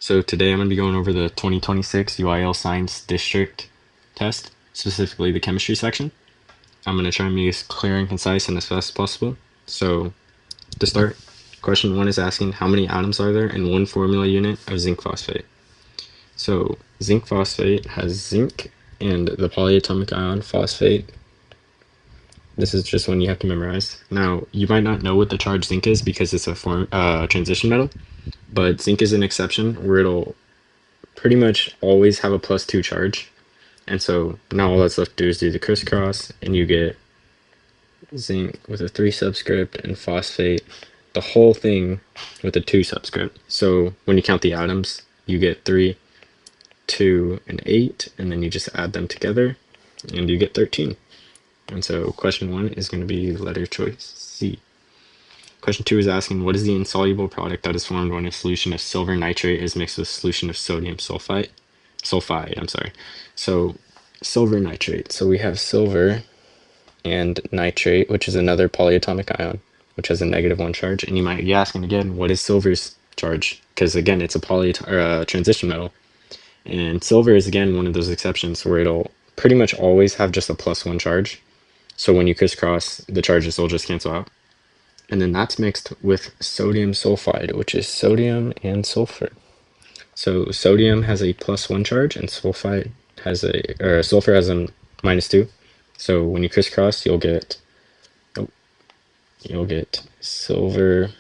So today I'm going to be going over the 2026 UIL Science District test, specifically the chemistry section. I'm going to try and be as clear and concise and as fast as possible. So to start, question 1 is asking how many atoms are there in one formula unit of zinc phosphate? So zinc phosphate has zinc and the polyatomic ion phosphate. This is just one you have to memorize. Now, you might not know what the charge zinc is because it's a transition metal, but zinc is an exception where it'll pretty much always have a +2 charge. And so now all that's left to do is do the crisscross, and you get zinc with a 3 subscript and phosphate, the whole thing with a 2 subscript. So when you count the atoms, you get 3, 2, and 8, and then you just add them together, and you get 13. And so question 1 is going to be letter choice C. Question 2 is asking what is the insoluble product that is formed when a solution of silver nitrate is mixed with a solution of sodium sulfide. So silver nitrate. So we have silver and nitrate, which is another polyatomic ion, which has a -1 charge. And you might be asking again, what is silver's charge? Because again, it's a transition metal. And silver is again one of those exceptions where it'll pretty much always have just a +1 charge. So when you crisscross, the charges will just cancel out. And then that's mixed with sodium sulfide, which is sodium and sulfur. So sodium has a +1 charge, and sulfur has a -2. So when you crisscross, you'll get silver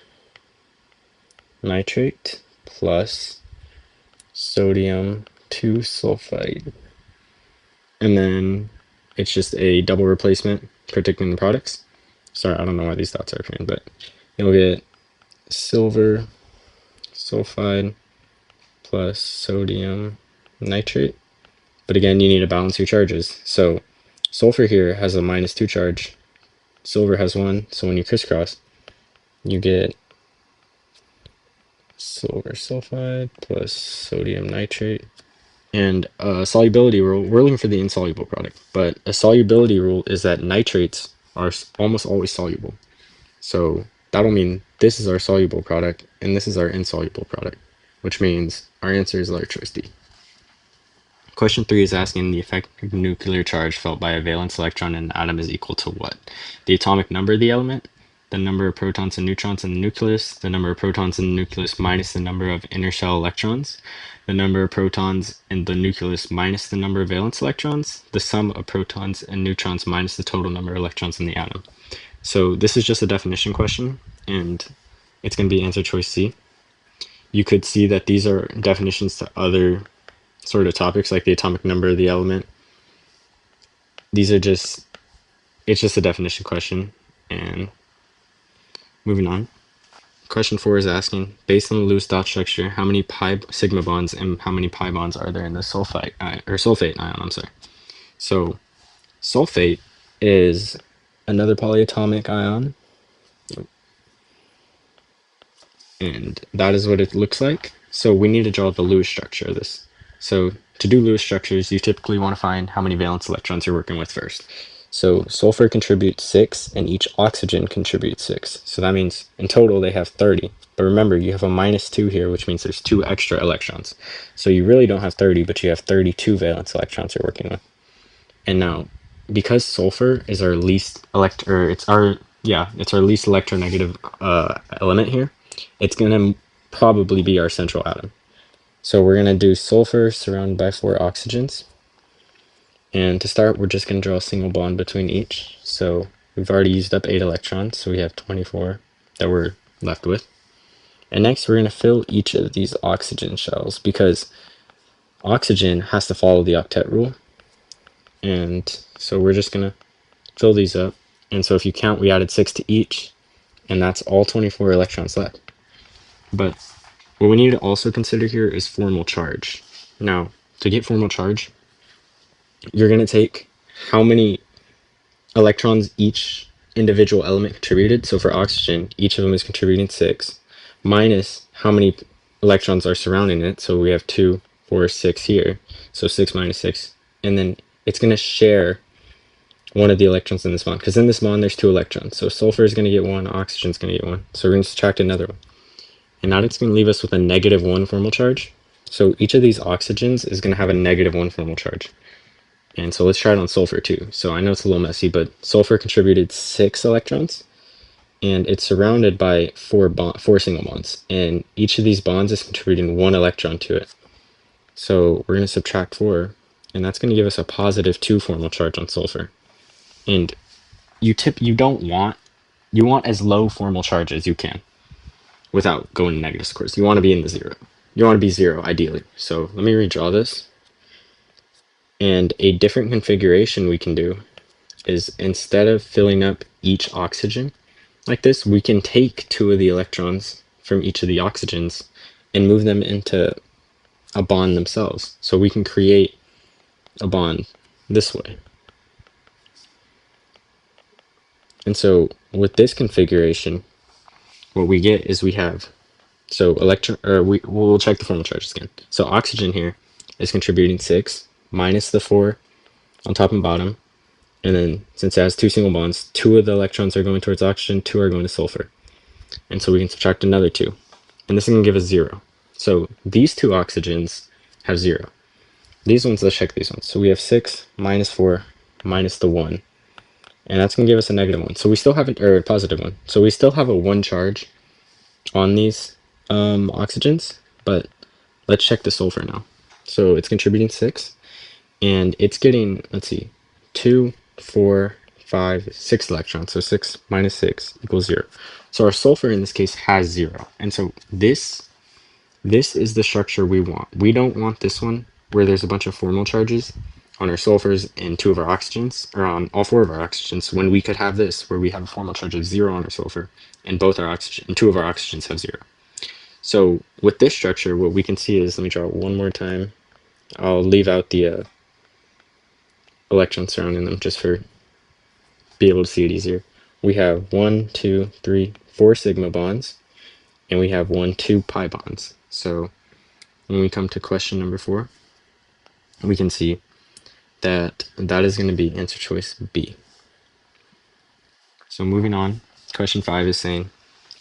nitrate plus sodium 2 sulfide, and then it's just a double replacement predicting the products. Sorry, I don't know why these dots are appearing, but you'll get silver sulfide plus sodium nitrate. But again, you need to balance your charges. So sulfur here has a -2 charge, silver has 1, so when you crisscross, you get silver sulfide plus sodium nitrate. And a solubility rule, we're looking for the insoluble product, but a solubility rule is that nitrates are almost always soluble. So that'll mean this is our soluble product and this is our insoluble product, which means our answer is letter choice D. Question 3 is asking the effective nuclear charge felt by a valence electron in an atom is equal to what? The atomic number of the element, the number of protons and neutrons in the nucleus, the number of protons in the nucleus minus the number of inner shell electrons, the number of protons in the nucleus minus the number of valence electrons, the sum of protons and neutrons minus the total number of electrons in the atom. So this is just a definition question, and it's going to be answer choice C. You could see that these are definitions to other sort of topics like the atomic number of the element. These are just, it's just a definition question. And moving on. Question 4 is asking, based on the Lewis dot structure, how many pi sigma bonds and how many pi bonds are there in the sulfate ion, So sulfate is another polyatomic ion. And that is what it looks like. So we need to draw the Lewis structure of this. So to do Lewis structures, you typically want to find how many valence electrons you're working with first. So sulfur contributes 6 and each oxygen contributes 6. So that means in total they have 30. But remember, you have a -2 here, which means there's 2 extra electrons. So you really don't have 30, but you have 32 valence electrons you're working with. And now, because sulfur is our least it's our least electronegative element here, it's gonna probably be our central atom. So we're gonna do sulfur surrounded by 4 oxygens. And to start, we're just gonna draw a single bond between each. So we've already used up 8 electrons, so we have 24 that we're left with. And next, we're gonna fill each of these oxygen shells because oxygen has to follow the octet rule. And so we're just gonna fill these up. And so if you count, we added 6 to each, and that's all 24 electrons left. But what we need to also consider here is formal charge. Now, to get formal charge, you're going to take how many electrons each individual element contributed. So for oxygen, each of them is contributing 6, minus how many electrons are surrounding it. So we have 2, 4, 6 here. So 6 minus 6. And then it's going to share one of the electrons in this bond, because in this bond there's 2 electrons. So sulfur is going to get 1, oxygen is going to get 1. So we're going to subtract another one. And now it's going to leave us with a -1 formal charge. So each of these oxygens is going to have a -1 formal charge. And so let's try it on sulfur too. So I know it's a little messy, but sulfur contributed 6 electrons, and it's surrounded by four single bonds, and each of these bonds is contributing 1 electron to it. So we're going to subtract 4, and that's going to give us a +2 formal charge on sulfur. And you want as low formal charge as you can without going to negatives, of course. You want to be in the zero. You want to be 0 ideally. So let me redraw this. And a different configuration we can do is, instead of filling up each oxygen like this, we can take 2 of the electrons from each of the oxygens and move them into a bond themselves. So we can create a bond this way. And so with this configuration, what we get is we have, so we'll check the formal charges again. So oxygen here is contributing 6 minus the 4 on top and bottom. And then since it has 2 single bonds, 2 of the electrons are going towards oxygen, 2 are going to sulfur. And so we can subtract another 2. And this is going to give us 0. So these 2 oxygens have 0. These ones, let's check these ones. So we have 6 minus 4 minus the 1. And that's going to give us a -1. So we still have a +1. So we still have a 1 charge on these oxygens, but let's check the sulfur now. So it's contributing 6, and it's getting, let's see, 2, 4, 5, 6 electrons. So 6 minus 6 equals 0. So our sulfur in this case has 0. And so this is the structure we want. We don't want this one where there's a bunch of formal charges on our sulfurs and 2 of our oxygens, or on all 4 of our oxygens, when we could have this where we have a formal charge of 0 on our sulfur and both our oxygen and 2 of our oxygens have 0. So with this structure, what we can see is, let me draw it one more time. I'll leave out the electrons surrounding them just for be able to see it easier. We have 1, 2, 3, 4 sigma bonds, and we have 1, 2 pi bonds. So when we come to question number 4, we can see that that is going to be answer choice B. So moving on, question 5 is saying,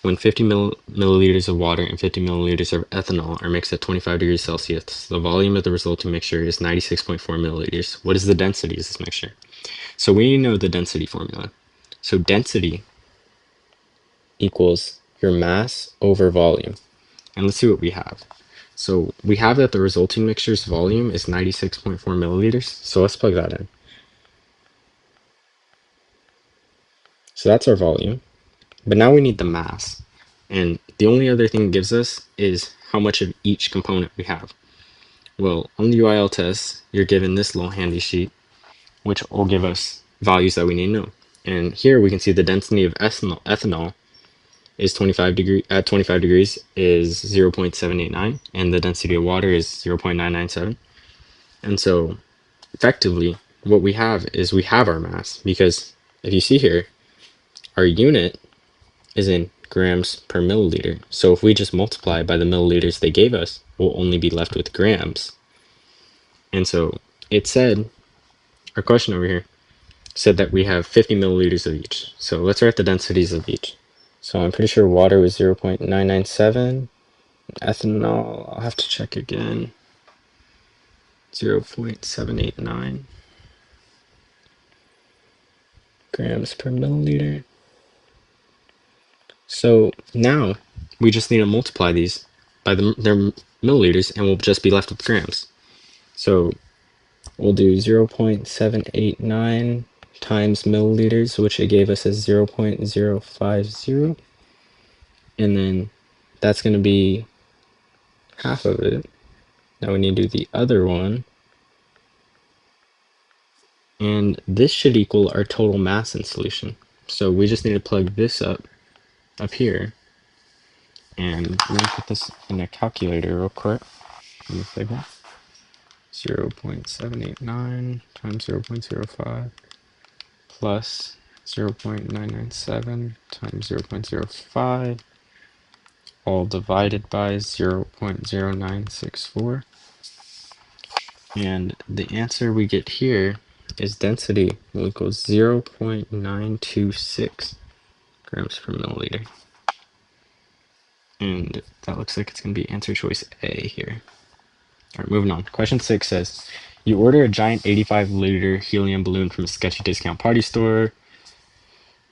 when 50 milliliters of water and 50 milliliters of ethanol are mixed at 25 degrees Celsius, the volume of the resulting mixture is 96.4 milliliters. What is the density of this mixture? So we know the density formula. So density equals your mass over volume. And let's see what we have. So we have that the resulting mixture's volume is 96.4 milliliters. So let's plug that in. So that's our volume. But now we need the mass. And the only other thing it gives us is how much of each component we have. Well, on the UIL test, you're given this little handy sheet, which will give us values that we need to know. And here we can see the density of ethanol is 25 degrees is 0.789, and the density of water is 0.997. And so effectively what we have is we have our mass, because if you see here, our unit is in grams per milliliter. So if we just multiply by the milliliters they gave us, we'll only be left with grams. And so it said, our question over here said that we have 50 milliliters of each. So let's write the densities of each. So I'm pretty sure water was 0.997. Ethanol, I'll have to check again. 0.789 grams per milliliter. So now we just need to multiply these by their milliliters, and we'll just be left with grams. So we'll do 0.789 times milliliters, which it gave us as 0.050. And then that's going to be half of it. Now we need to do the other one. And this should equal our total mass in solution. So we just need to plug this up here. And let me put this in a calculator real quick. Let me figure 0.789 times 0.05 plus 0.997 times 0.05, all divided by 0.0964. And the answer we get here is density will equal 0.926 grams per milliliter. And that looks like it's going to be answer choice A here. All right, moving on. Question 6 says, you order a giant 85-liter helium balloon from a sketchy discount party store.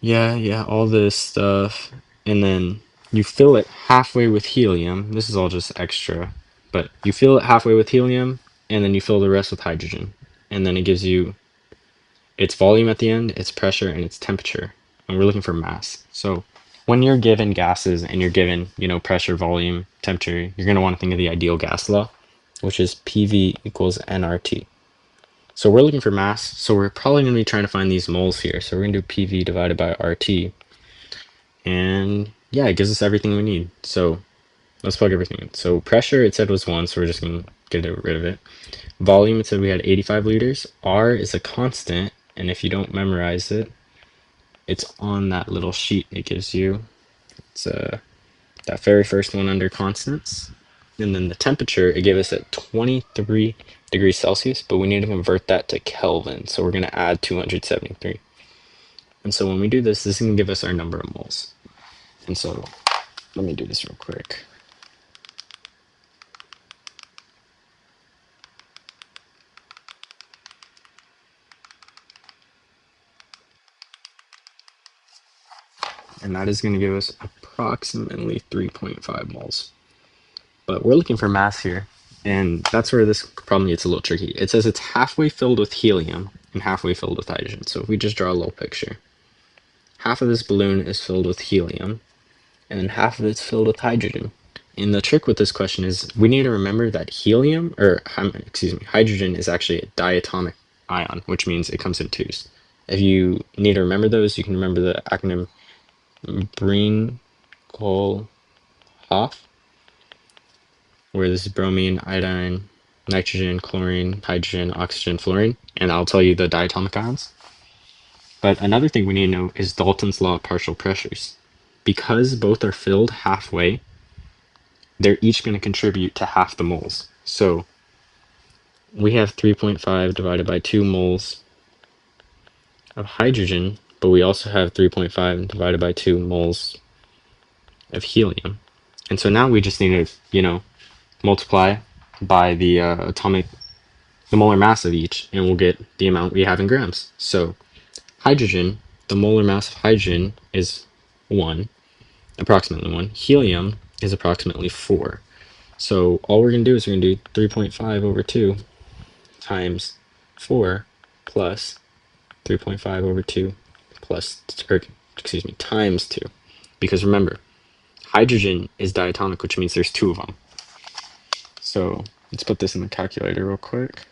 Yeah, all this stuff. And then you fill it halfway with helium. This is all just extra. But you fill it halfway with helium, and then you fill the rest with hydrogen. And then it gives you its volume at the end, its pressure, and its temperature. And we're looking for mass. So when you're given gases and you're given, pressure, volume, temperature, you're going to want to think of the ideal gas law, which is PV equals nRT. So we're looking for mass, so we're probably going to be trying to find these moles here. So we're going to do PV divided by RT. And yeah, it gives us everything we need. So let's plug everything in. So pressure, it said was 1, so we're just going to get rid of it. Volume, it said we had 85 liters. R is a constant, and if you don't memorize it, it's on that little sheet it gives you. It's that very first one under constants. And then the temperature, it gave us at 23 degrees Celsius, but we need to convert that to Kelvin. So we're going to add 273. And so when we do this, this is going to give us our number of moles. And so let me do this real quick. And that is going to give us approximately 3.5 moles. But we're looking for mass here. And that's where this problem gets a little tricky. It says it's halfway filled with helium and halfway filled with hydrogen. So if we just draw a little picture, half of this balloon is filled with helium, and then half of it's filled with hydrogen. And the trick with this question is we need to remember that hydrogen is actually a diatomic ion, which means it comes in twos. If you need to remember those, you can remember the acronym Breen, Cole, Hoff, where this is bromine, iodine, nitrogen, chlorine, hydrogen, oxygen, fluorine, and I'll tell you the diatomic ions. But another thing we need to know is Dalton's law of partial pressures. Because both are filled halfway, they're each going to contribute to half the moles. So we have 3.5 divided by 2 moles of hydrogen, but we also have 3.5 divided by 2 moles of helium. And so now we just need to, multiply by the the molar mass of each, and we'll get the amount we have in grams. So hydrogen, the molar mass of hydrogen is 1, approximately 1. Helium is approximately 4. So all we're going to do is we're going to do 3.5 over 2 times 4 plus 3.5 over 2 plus, or excuse me, times 2. Because remember, hydrogen is diatomic, which means there's 2 of them. So let's put this in the calculator real quick.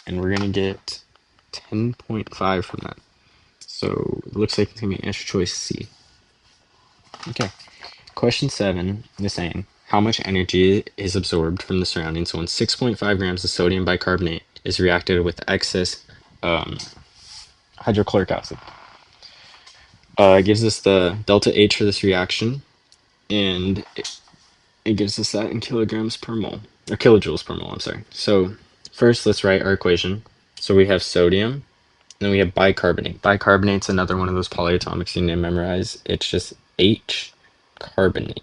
And we're going to get 10.5 from that. So it looks like it's going to be answer choice C. Okay. Question 7 is saying, how much energy is absorbed from the surroundings when 6.5 grams of sodium bicarbonate is reacted with excess hydrochloric acid? It gives us the delta H for this reaction, and it gives us that in kilograms per mole, or kilojoules per mole, I'm sorry. So first, let's write our equation. So we have sodium, and then we have bicarbonate. Bicarbonate's another one of those polyatomics you need to memorize. It's just H carbonate.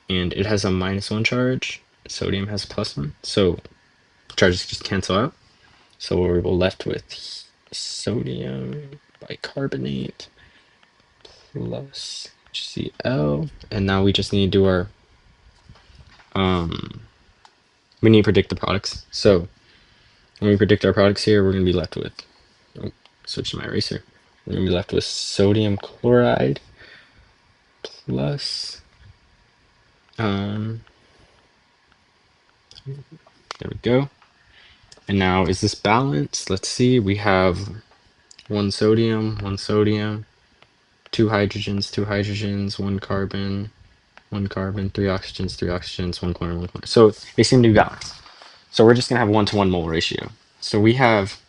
And it has a -1 charge. Sodium has a +1. So charges just cancel out. So we're left with sodium bicarbonate plus HCl. And now we just need to do our we need to predict the products. So when we predict our products here, we're going to be left with, switch to my eraser. We're going to be left with sodium chloride plus, there we go. And now is this balanced? Let's see, we have 1 sodium, 2 hydrogens, 1 carbon, 3 oxygens, 1 chlorine, 1 chlorine. So they seem to be balanced. So we're just going to have 1-to-1 mole ratio. So we have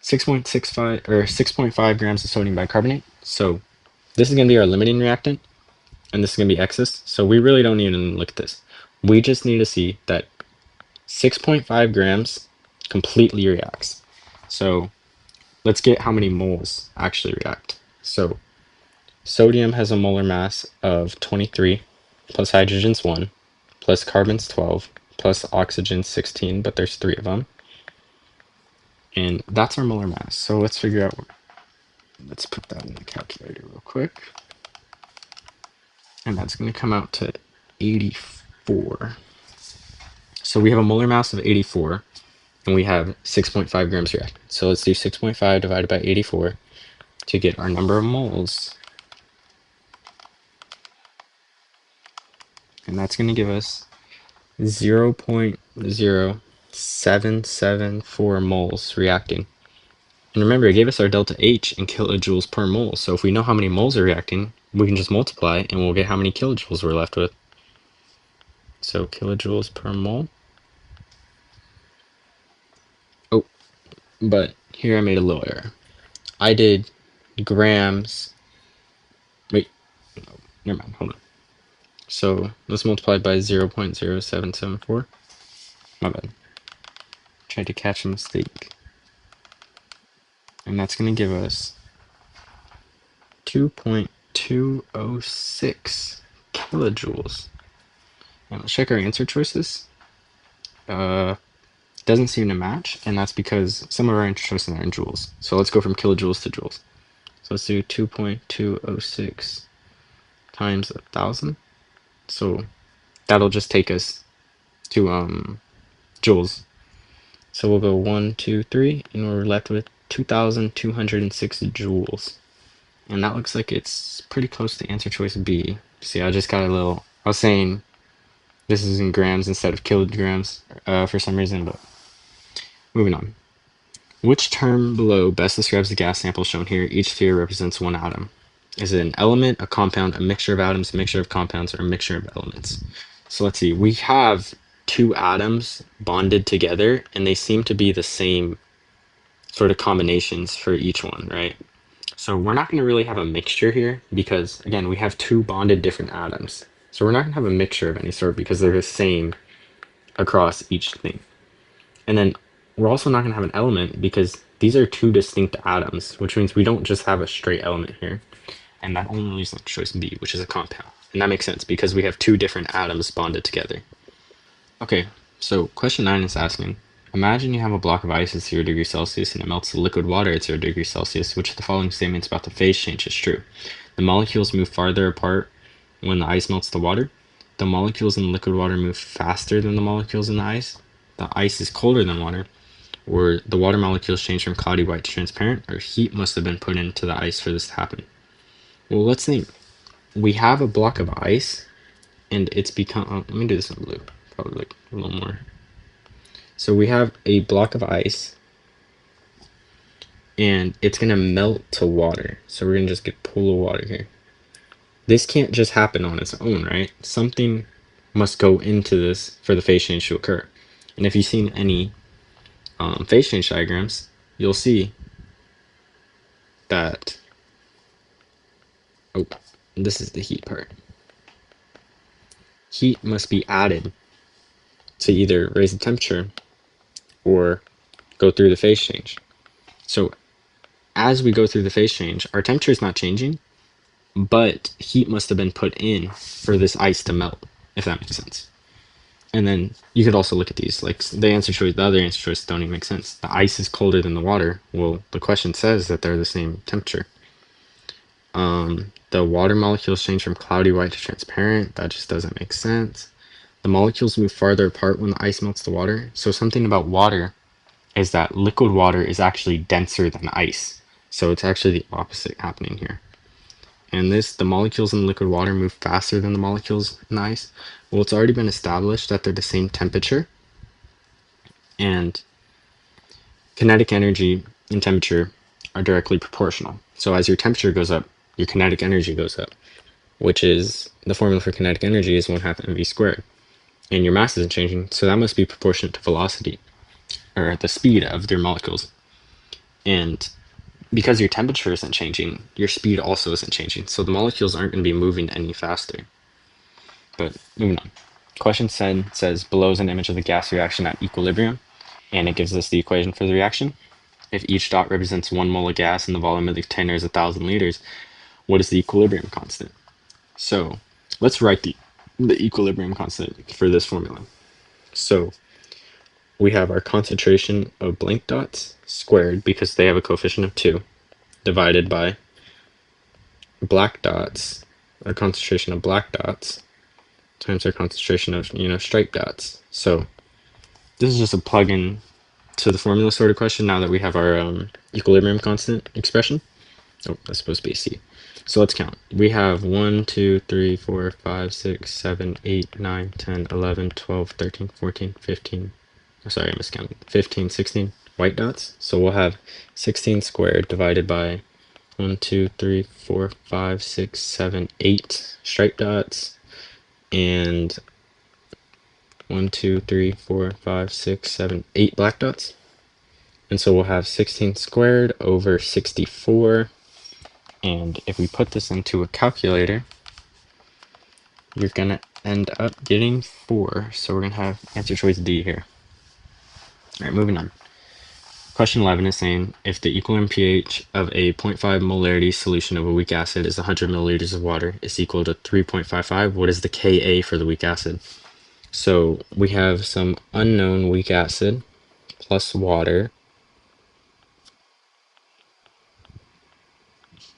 6.65 or 6.5 grams of sodium bicarbonate. So this is going to be our limiting reactant, and this is going to be excess. So we really don't need to look at this. We just need to see that 6.5 grams completely reacts. So let's get how many moles actually react. So sodium has a molar mass of 23, plus hydrogen's 1, plus carbon's 12, plus oxygen's 16, but there's 3 of them. And that's our molar mass. So let's figure out, let's put that in the calculator real quick. And that's going to come out to 84. So we have a molar mass of 84, and we have 6.5 grams reactant. So let's do 6.5 divided by 84 to get our number of moles. And that's going to give us 0.0774 moles reacting. And remember, it gave us our delta H in kilojoules per mole. So if we know how many moles are reacting, we can just multiply and we'll get how many kilojoules we're left with. So kilojoules per mole. Oh, but here I made a little error. I did grams. Wait, no, never mind, hold on. So let's multiply by 0.0774. My bad. Tried to catch a mistake. And that's going to give us 2.206 kilojoules. And let's check our answer choices. Doesn't seem to match, and that's because some of our answer choices are in joules. So let's go from kilojoules to joules. So let's do 2.206 times 1,000. So that'll just take us to joules. So we'll go 1, 2, 3, and we're left with 2,206 joules. And that looks like it's pretty close to answer choice B. See, I just got a little, I was saying this is in grams instead of kilograms for some reason, but moving on. Which term below best describes the gas sample shown here? Each sphere represents one atom. Is it an element, a compound, a mixture of atoms, a mixture of compounds, or a mixture of elements? So let's see. We have 2 atoms bonded together, and they seem to be the same sort of combinations for each one, right? So we're not going to really have a mixture here because, again, we have 2 bonded different atoms. So we're not going to have a mixture of any sort because they're the same across each thing. And then we're also not going to have an element because these are 2 distinct atoms, which means we don't just have a straight element here. And that only leaves choice B, which is a compound. And that makes sense because we have 2 different atoms bonded together. Okay, so question 9 is asking, imagine you have a block of ice at 0 degrees Celsius and it melts to liquid water at 0 degrees Celsius. Which of the following statements about the phase change is true? The molecules move farther apart when the ice melts the water. The molecules in the liquid water move faster than the molecules in the ice. The ice is colder than water. Or the water molecules change from cloudy white to transparent, or heat must have been put into the ice for this to happen. Well, let's think. We have a block of ice, and it's become, let me do this in blue, probably like a little more. So we have a block of ice, and it's going to melt to water. So we're going to just get a pool of water here. This can't just happen on its own, right? Something must go into this for the phase change to occur. And if you've seen any phase change diagrams, you'll see that, oh, this is the heat part. Heat must be added to either raise the temperature or go through the phase change. So as we go through the phase change, our temperature is not changing, but heat must have been put in for this ice to melt, if that makes sense. And then you could also look at these, like the other answer choices don't even make sense. The ice is colder than the water. Well, the question says that they're the same temperature. The water molecules change from cloudy white to transparent. That just doesn't make sense. The molecules move farther apart when the ice melts the water. So something about water is that liquid water is actually denser than ice. So it's actually the opposite happening here. And the molecules in liquid water move faster than the molecules in the ice. Well, it's already been established that they're the same temperature. And kinetic energy and temperature are directly proportional. So as your temperature goes up, your kinetic energy goes up, which is the formula for kinetic energy is 1/2 mv squared. And your mass isn't changing, so that must be proportionate to velocity, or the speed of your molecules. And because your temperature isn't changing, your speed also isn't changing. So the molecules aren't going to be moving any faster. But moving on. Question 10 says, below is an image of the gas reaction at equilibrium, and it gives us the equation for the reaction. if each dot represents 1 mole of gas and the volume of the container is 1,000 liters, what is the equilibrium constant? So let's write the equilibrium constant for this formula. So we have our concentration of blank dots squared, because they have a coefficient of 2, divided by black dots, our concentration of black dots, times our concentration of, striped dots. So this is just a plug-in to the formula sort of question now that we have our equilibrium constant expression. Oh, that's supposed to be a C. So let's count. We have 1, 2, 3, 4, 5, 6, 7, 8, 9, 10, 11, 12, 13, 14, 15. Oh, sorry, I miscounted. 15, 16 white dots. So we'll have 16 squared divided by 1, 2, 3, 4, 5, 6, 7, 8 striped dots, and 1, 2, 3, 4, 5, 6, 7, 8 black dots. And so we'll have 16 squared over 64. And if we put this into a calculator, you're going to end up getting 4. So we're going to have answer choice D here. All right, moving on. Question 11 is saying, if the equilibrium pH of a 0.5 molarity solution of a weak acid is 100 milliliters of water, is equal to 3.55, what is the Ka for the weak acid? So we have some unknown weak acid plus water,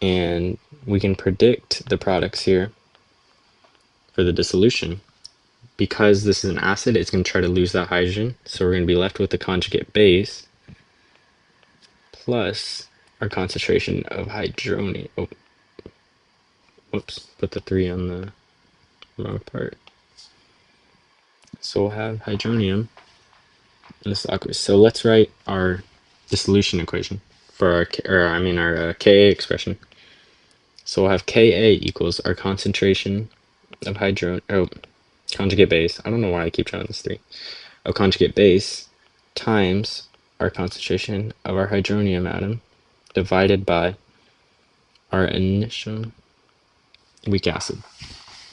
and we can predict the products here for the dissolution. Because this is an acid, it's going to try to lose that hydrogen, so we're going to be left with the conjugate base plus our concentration of hydronium. Oh, whoops, put the 3 on the wrong part. So we'll have hydronium in this aqueous. So let's write our dissolution equation for our Ka expression. So we'll have Ka equals our concentration of conjugate base. I don't know why I keep trying this 3. Of conjugate base times our concentration of our hydronium atom divided by our initial weak acid.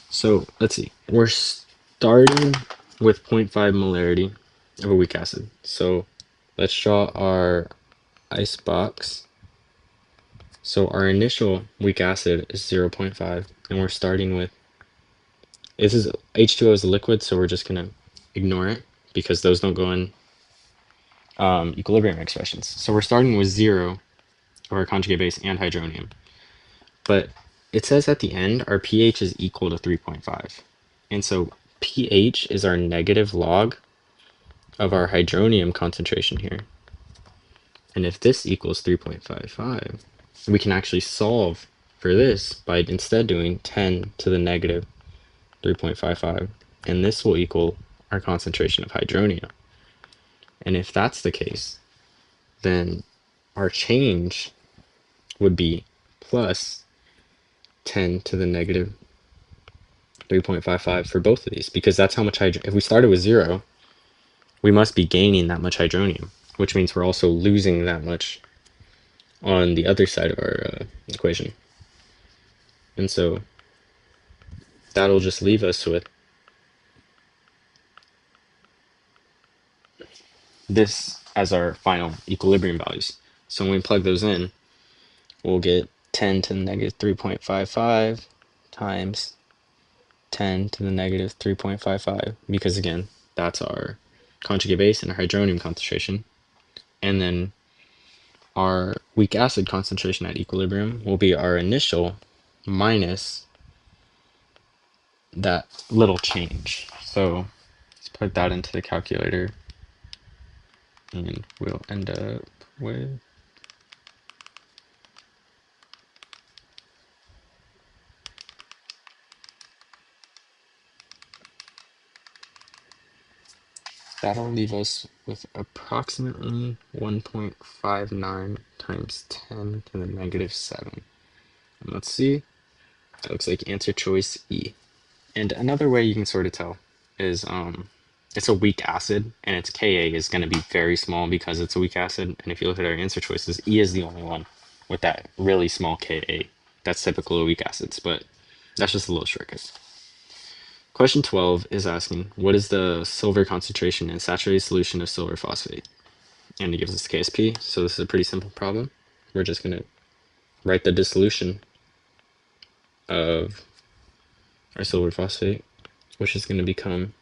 So let's see. We're starting with 0.5 molarity of a weak acid. So let's draw our ice box. So our initial weak acid is 0.5, and we're starting with, this is H2O is a liquid, so we're just gonna ignore it because those don't go in equilibrium expressions. So we're starting with 0 of our conjugate base and hydronium. But it says at the end our pH is equal to 3.5. And so pH is our negative log of our hydronium concentration here. And if this equals 3.55, we can actually solve for this by instead doing 10 to the negative 3.55. And this will equal our concentration of hydronium. And if that's the case, then our change would be plus 10 to the negative 3.55 for both of these, because that's how much hydrogen. If we started with 0, we must be gaining that much hydronium, which means we're also losing that much on the other side of our equation. And so that'll just leave us with this as our final equilibrium values. So when we plug those in, we'll get 10 to the negative 3.55 times 10 to the negative 3.55, because again, that's our conjugate base and our hydronium concentration. And then our weak acid concentration at equilibrium will be our initial minus that little change. So let's put that into the calculator, and we'll end up with that'll leave us with approximately 1.59 times 10 to the negative 7. And let's see, that looks like answer choice E. And another way you can sort of tell is it's a weak acid, and its Ka is going to be very small because it's a weak acid. And if you look at our answer choices, E is the only one with that really small Ka. That's typical of weak acids, but that's just a little shortcut. Question 12 is asking, what is the silver concentration in saturated solution of silver phosphate? and it gives us KSP. So this is a pretty simple problem. We're just going to write the dissolution of our silver phosphate, which is going to become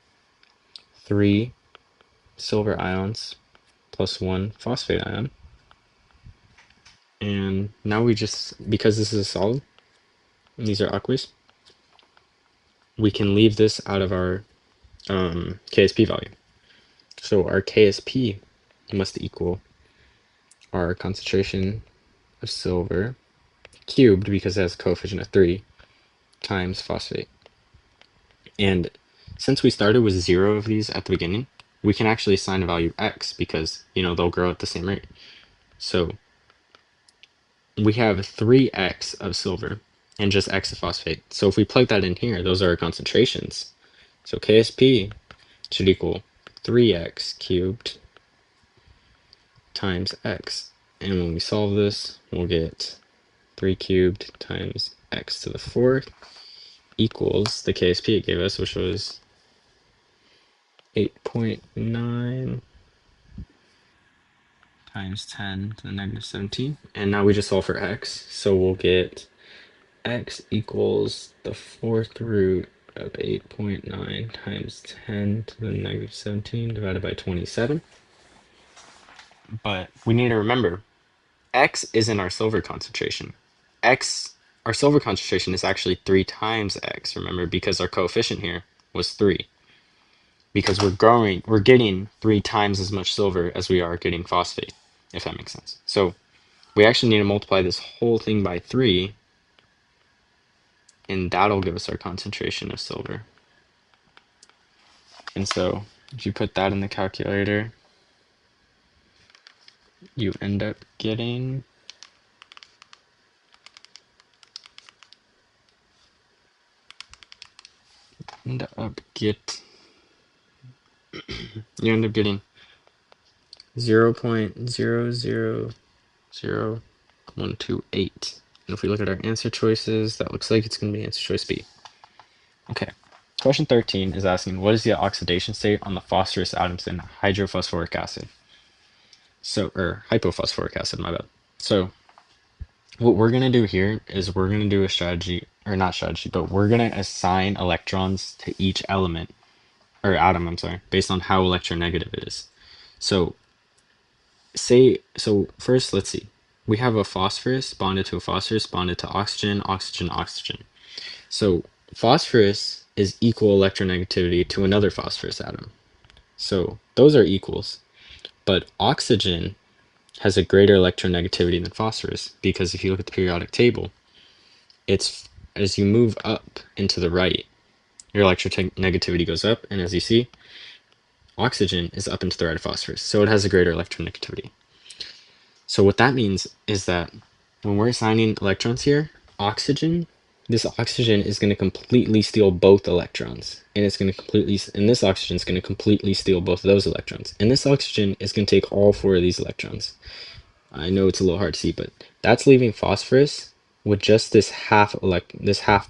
3 silver ions plus 1 phosphate ion. And now we just, because this is a solid, and these are aqueous, we can leave this out of our KSP value. So our KSP must equal our concentration of silver cubed, because it has a coefficient of 3, times phosphate. And since we started with 0 of these at the beginning, we can actually assign a value x, because, you know, they'll grow at the same rate. So we have 3x of silver and just x of phosphate. So if we plug that in here, those are our concentrations. So KSP should equal 3x cubed times x. And when we solve this, we'll get 3 cubed times x to the 4th equals the KSP it gave us, which was 8.9 times 10 to the negative 17. And now we just solve for x. So we'll get x equals the 4th root of 8.9 times 10 to the negative 17 divided by 27. But we need to remember, x isn't our silver concentration. Our silver concentration is actually 3 times x, remember, because our coefficient here was 3. Because we're getting 3 times as much silver as we are getting phosphate, if that makes sense. So we actually need to multiply this whole thing by 3, and that'll give us our concentration of silver. And so if you put that in the calculator, you end up getting you end up getting 0.000128. And if we look at our answer choices, that looks like it's going to be answer choice B. Okay. Question 13 is asking, what is the oxidation state on the phosphorus atoms in hydrophosphoric acid? So, or hypophosphoric acid, my bad. So what we're going to do here is we're going to do a strategy, or not strategy, but we're going to assign electrons to each element, or atom, I'm sorry, based on how electronegative it is. So first, let's see. We have a phosphorus bonded to a phosphorus bonded to oxygen, oxygen, oxygen. So phosphorus is equal electronegativity to another phosphorus atom. So those are equals. But oxygen has a greater electronegativity than phosphorus, because if you look at the periodic table, it's as you move up into the right, your electronegativity goes up, and as you see, oxygen is up into the right of phosphorus, so it has a greater electronegativity. So what that means is that when we're assigning electrons here, this oxygen is going to completely steal both electrons, and this oxygen is going to completely steal both of those electrons, and this oxygen is going to take all 4 of these electrons. I know it's a little hard to see, but that's leaving phosphorus with just this half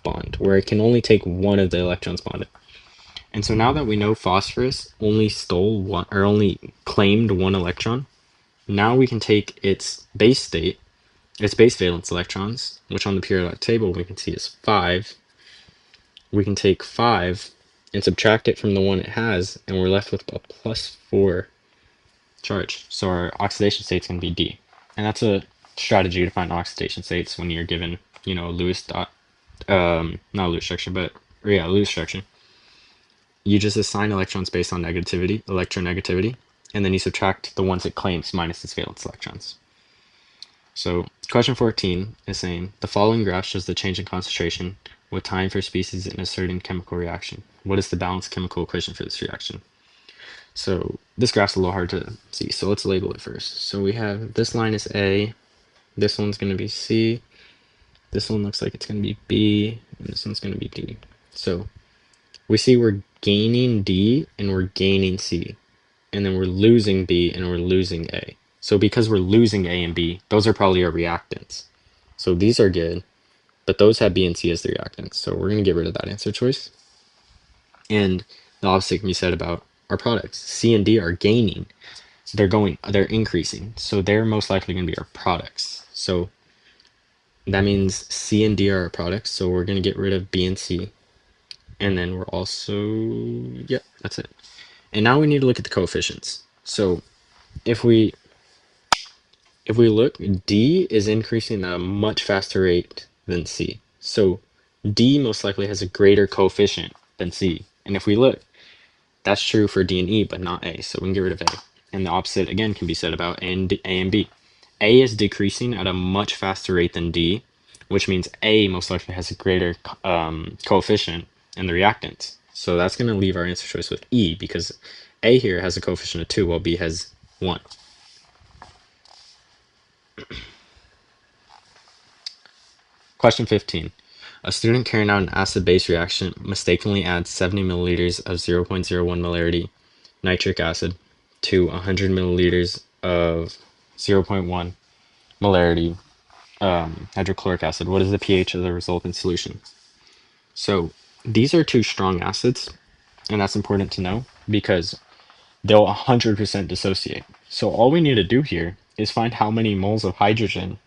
bond, where it can only take 1 of the electrons bonded. And so now that we know phosphorus only stole 1, or only claimed 1 electron, now we can take its base state, its base valence electrons, which on the periodic table we can see is 5. We can take 5 and subtract it from the 1 it has, and we're left with a +4 charge. So our oxidation state's going to be D. And that's a strategy to find oxidation states when you're given, you know, not Lewis structure, but yeah, Lewis structure. You just assign electrons based on electronegativity, and then you subtract the ones it claims minus its valence electrons. So question 14 is saying, the following graph shows the change in concentration with time for species in a certain chemical reaction. What is the balanced chemical equation for this reaction? So this graph's a little hard to see, so let's label it first. So we have, this line is A, this one's going to be C, this one looks like it's going to be B, and this one's going to be D. So we see we're gaining D and we're gaining C, and then we're losing B and we're losing A. So because we're losing A and B, those are probably our reactants. So these are good, but those have B and C as the reactants. So we're going to get rid of that answer choice. And the opposite can be said about our products. C and D are gaining. they're increasing. So they're most likely going to be our products. So that means C and D are our products. So we're going to get rid of B and C. And then we're also, yep, that's it. And now we need to look at the coefficients. So if we look, D is increasing at a much faster rate than C. So D most likely has a greater coefficient than C. And if we look, that's true for D and E, but not A. So we can get rid of A. And the opposite again can be said about A and B. A is decreasing at a much faster rate than D, which means A most likely has a greater coefficient in the reactants. So that's going to leave our answer choice with E because A here has a coefficient of 2 while B has 1. Question 15. A student carrying out an acid-base reaction mistakenly adds 70 milliliters of 0.01 molarity nitric acid to 100 milliliters of 0.1 molarity hydrochloric acid. What is the pH of the resultant solution? So these are two strong acids, and that's important to know because they'll 100% dissociate. So all we need to do here is find how many moles of hydrogen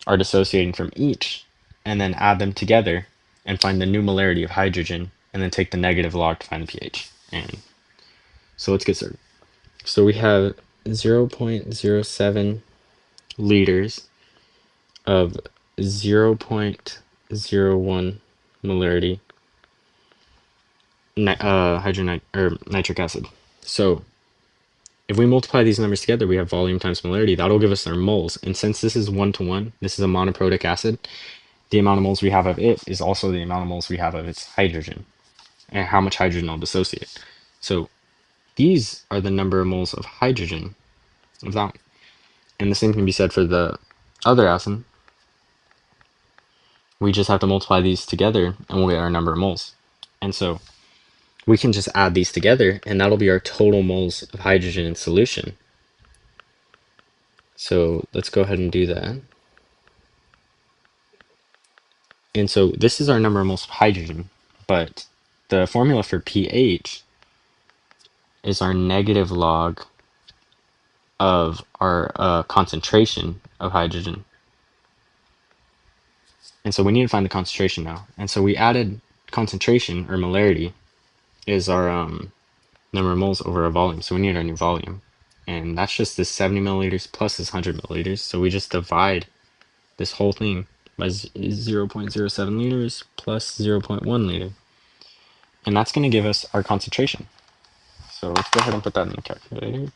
are dissociating from each, and then add them together and find the new molarity of hydrogen, and then take the negative log to find the pH. And so let's get started. So we have 0.07 liters of 0.01 molarity nitric acid. So if we multiply these numbers together, we have volume times molarity. That'll give us our moles. And since this is 1-to-1, this is a monoprotic acid, the amount of moles we have of it is also the amount of moles we have of its hydrogen and how much hydrogen will dissociate. So these are the number of moles of hydrogen of that one. And the same can be said for the other acid. We just have to multiply these together and we'll get our number of moles. And so we can just add these together and that'll be our total moles of hydrogen in solution. So let's go ahead and do that. And so this is our number of moles of hydrogen, but the formula for pH is our negative log of our concentration of hydrogen. And so we need to find the concentration now. And so we added concentration, or molarity, is our number of moles over our volume. So we need our new volume. And that's just this 70 milliliters plus this 100 milliliters. So we just divide this whole thing by 0.07 liters plus 0.1 liter. And that's going to give us our concentration. So let's go ahead and put that in the calculator.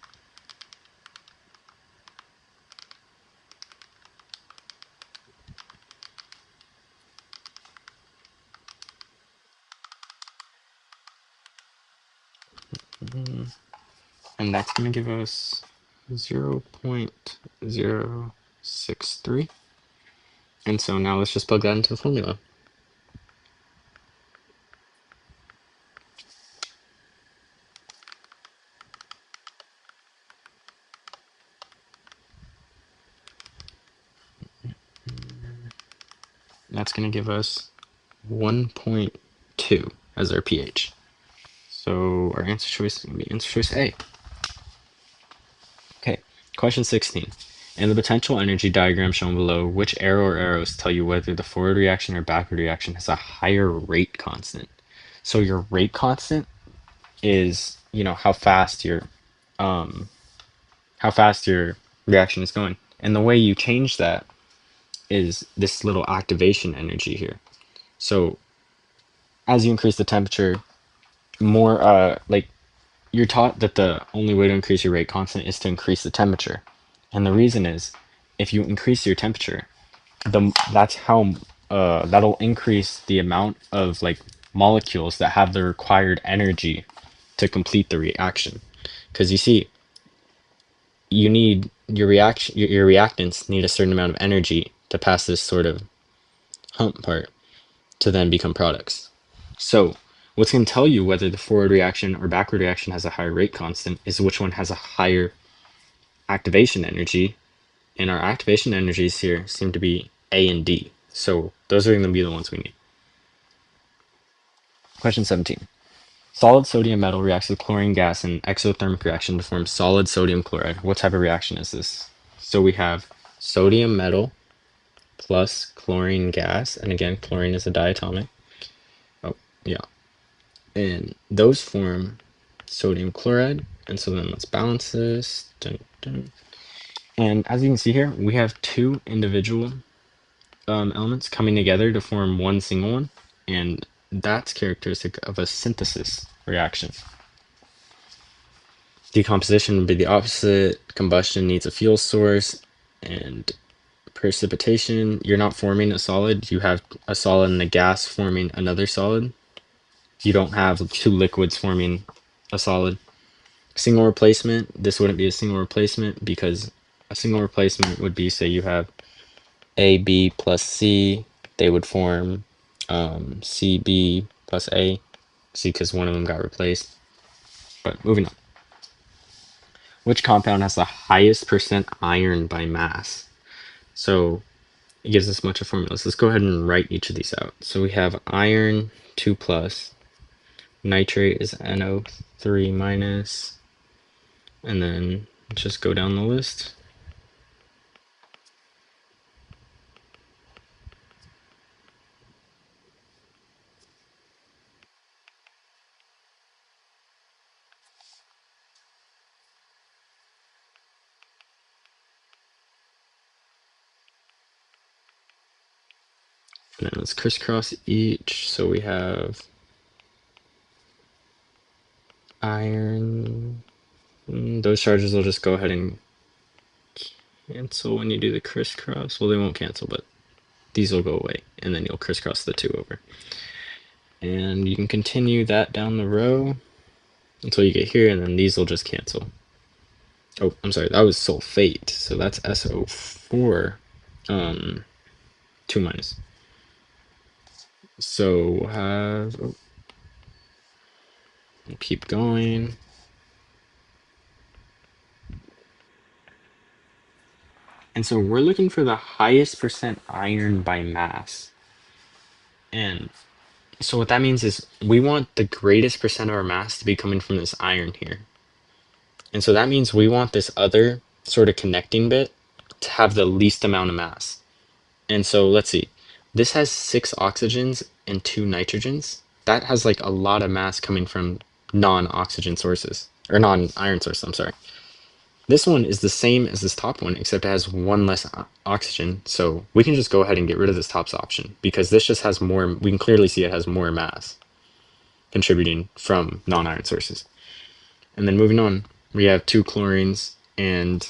And that's going to give us 0.063. And so now let's just plug that into the formula. That's going to give us 1.2 as our pH. So our answer choice is going to be answer choice A. Okay, question 16. In the potential energy diagram shown below, which arrow or arrows tell you whether the forward reaction or backward reaction has a higher rate constant? So your rate constant is, how fast your reaction is going. And the way you change that is this little activation energy here. So as you increase the temperature, more like you're taught that the only way to increase your rate constant is to increase the temperature. And the reason is if you increase your temperature, that's how that'll increase the amount of like molecules that have the required energy to complete the reaction. Because you see, you need your reactants need a certain amount of energy to pass this sort of hump part to then become products. So what's going to tell you whether the forward reaction or backward reaction has a higher rate constant is which one has a higher activation energy. And our activation energies here seem to be A and D. So those are going to be the ones we need. Question 17. Solid sodium metal reacts with chlorine gas in exothermic reaction to form solid sodium chloride. What type of reaction is this? So we have sodium metal plus chlorine gas, and again, chlorine is a diatomic. Oh, yeah. And those form sodium chloride. And so then let's balance this. Dun, dun. And as you can see here, we have two individual elements coming together to form one single one. And that's characteristic of a synthesis reaction. Decomposition would be the opposite. Combustion needs a fuel source. And precipitation, you're not forming a solid. You have a solid and a gas forming another solid. You don't have two liquids forming a solid. Single replacement, this wouldn't be a single replacement because a single replacement would be, say you have A, B plus C, they would form C, B plus A, C because one of them got replaced. But moving on. Which compound has the highest percent iron by mass? So it gives us a bunch of formulas. Let's go ahead and write each of these out. So we have iron 2 plus, nitrate is NO3 minus, and then just go down the list. And then let's crisscross each. So we have iron. Those charges will just go ahead and cancel when you do the crisscross. Well, they won't cancel, but these will go away. And then you'll crisscross the two over. And you can continue that down the row until you get here, and then these will just cancel. Oh, I'm sorry, that was sulfate. So that's SO4, 2 minus. So we'll have, oh, we'll keep going. And so we're looking for the highest percent iron by mass. And so what that means is we want the greatest percent of our mass to be coming from this iron here. And so that means we want this other sort of connecting bit to have the least amount of mass. And so let's see, this has 6 oxygens and 2 nitrogens. That has like a lot of mass coming from non-oxygen sources, or non-iron sources, I'm sorry. This one is the same as this top one, except it has one less oxygen. So we can just go ahead and get rid of this tops option because this just has more, we can clearly see it has more mass contributing from non-iron sources. And then moving on, we have 2 chlorines, and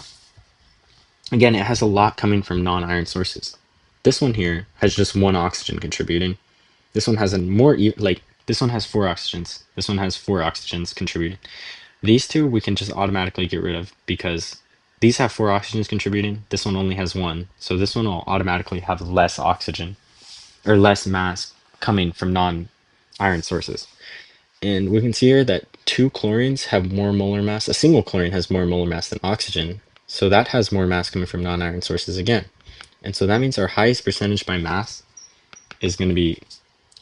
again, it has a lot coming from non-iron sources. This one here has just 1 oxygen contributing. This one has a more, like, this one has 4 oxygens. This one has 4 oxygens contributing. These two we can just automatically get rid of because these have 4 oxygens contributing. This one only has 1. So this one will automatically have less oxygen or less mass coming from non-iron sources. And we can see here that 2 chlorines have more molar mass. A single chlorine has more molar mass than oxygen. So that has more mass coming from non-iron sources again. And so that means our highest percentage by mass is going to be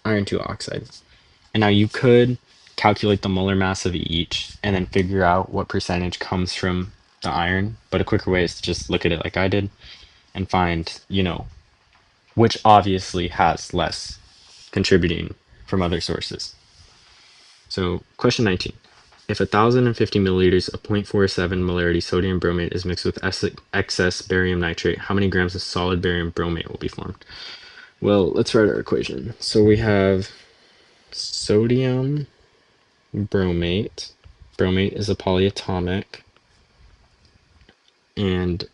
iron 2 oxide. And now you could calculate the molar mass of each and then figure out what percentage comes from the iron. But a quicker way is to just look at it like I did and find, which obviously has less contributing from other sources. So question 19. If 1,050 milliliters of 0.47 molarity sodium bromate is mixed with excess barium nitrate, how many grams of solid barium bromate will be formed? Well, let's write our equation. So we have sodium bromate. Bromate is a polyatomic. And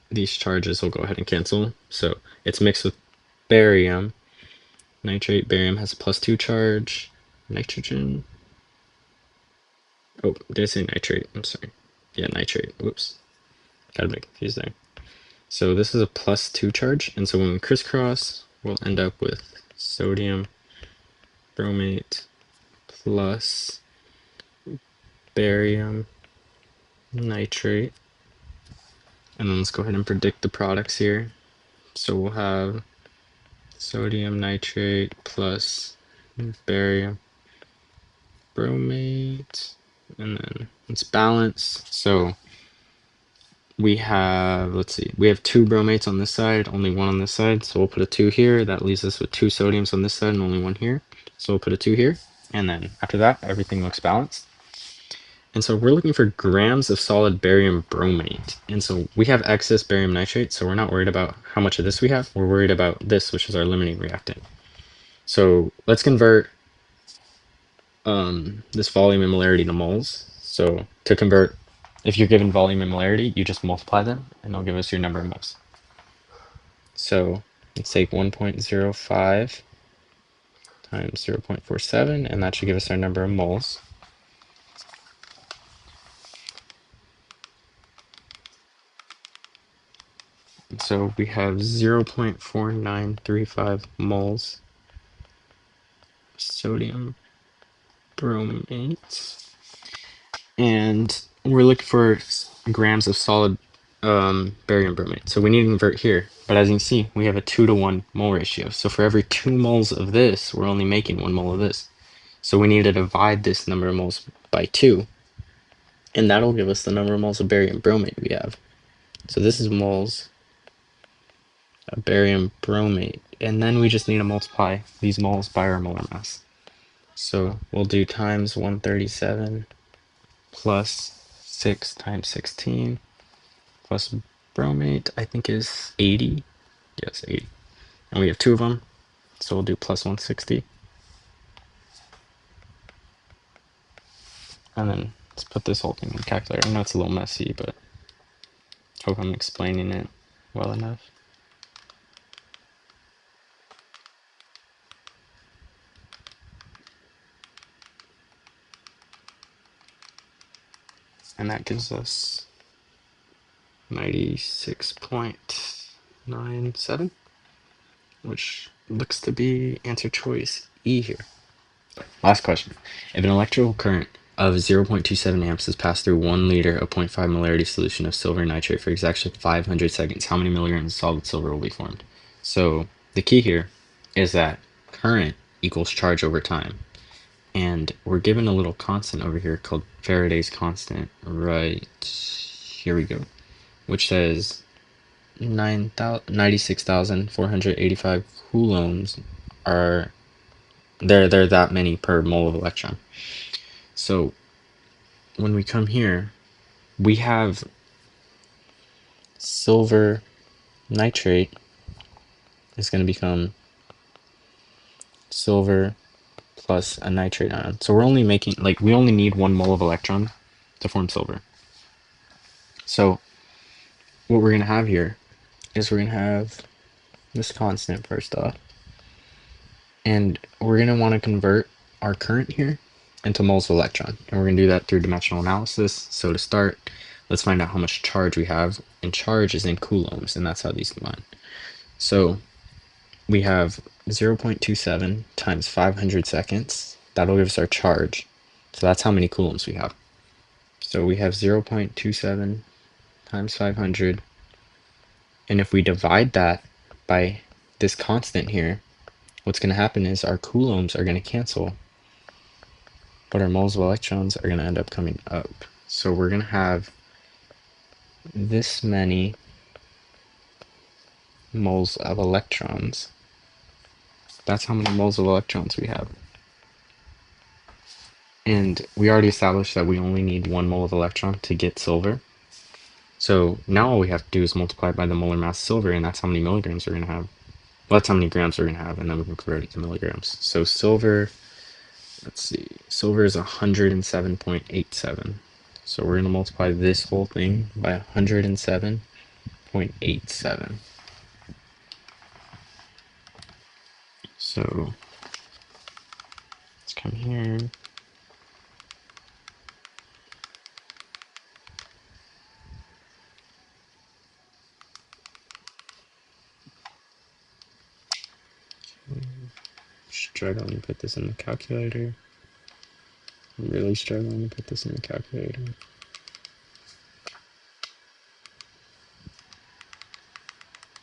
these charges will go ahead and cancel. So it's mixed with barium. Nitrate, barium has a +2 charge. Nitrogen. Oh, did I say nitrate? I'm sorry. Yeah, nitrate. Whoops. Got a bit confused there. So this is a +2 charge. And so when we crisscross, we'll end up with sodium bromate plus barium nitrate. And then let's go ahead and predict the products here. So we'll have sodium nitrate plus barium bromate, and then it's balanced. So we have, let's see, we have 2 bromates on this side, only 1 on this side. So we'll put a 2 here. That leaves us with 2 sodiums on this side and only 1 here. So we'll put a 2 here. And then after that, everything looks balanced. And so we're looking for grams of solid barium bromate. And so we have excess barium nitrate, so we're not worried about how much of this we have. We're worried about this, which is our limiting reactant. So let's convert this volume and molarity to moles. So to convert, if you're given volume and molarity, you just multiply them, and they'll give us your number of moles. So let's take 1.05 times 0.47, and that should give us our number of moles. So we have 0.4935 moles sodium bromate, and we're looking for grams of solid barium bromate. So we need to convert here, but as you can see, we have a 2-to-1 mole ratio. So for every 2 moles of this, we're only making 1 mole of this. So we need to divide this number of moles by 2, and that'll give us the number of moles of barium bromate we have. So this is moles of barium bromate, and then we just need to multiply these moles by our molar mass. So we'll do times 137 plus 6 times 16 plus bromate, I think is 80. Yes, 80. And we have 2 of them, so we'll do plus 160. And then let's put this whole thing in the calculator. I know it's a little messy, but hope I'm explaining it well enough. And that gives us 96.97, which looks to be answer choice E here. Last question. If an electrical current of 0.27 amps is passed through 1 liter of 0.5 molarity solution of silver nitrate for exactly 500 seconds, how many milligrams of solid silver will be formed? So the key here is that current equals charge over time. And we're given a little constant over here called Faraday's constant, right here we go, which says 96,485 coulombs are they're that many per mole of electron. So when we come here, we have silver nitrate is going to become silver plus a nitrate ion. So we're only making, like, we only need 1 mole of electron to form silver. So what we're going to have here is we're going to have this constant first off. And we're going to want to convert our current here into moles of electron. And we're going to do that through dimensional analysis. So to start, let's find out how much charge we have. And charge is in coulombs, and that's how these combine. So we have 0.27 times 500 seconds. That'll give us our charge. So that's how many coulombs we have. So we have 0.27 times 500. And if we divide that by this constant here, what's going to happen is our coulombs are going to cancel, but our moles of electrons are going to end up coming up. So we're going to have this many moles of electrons. That's how many moles of electrons we have. And we already established that we only need 1 mole of electron to get silver. So now all we have to do is multiply by the molar mass of silver, and that's how many milligrams we're going to have. Well, that's how many grams we're going to have, and then we can convert it to milligrams. So silver, let's see, silver is 107.87. So we're going to multiply this whole thing by 107.87. So let's come here. Struggling to put this in the calculator. I'm really struggling to put this in the calculator.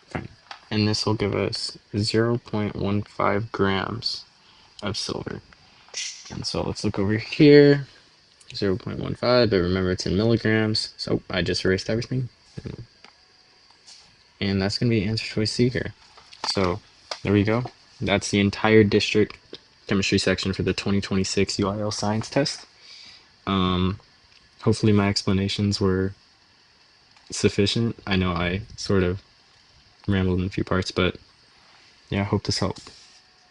Fine. And this will give us 0.15 grams of silver. And so let's look over here. 0.15, but remember it's in milligrams. So I just erased everything. And that's going to be answer choice C here. So there we go. That's the entire district chemistry section for the 2026 UIL science test. Hopefully my explanations were sufficient. I know I sort of rambled in a few parts, but yeah, I hope this helped.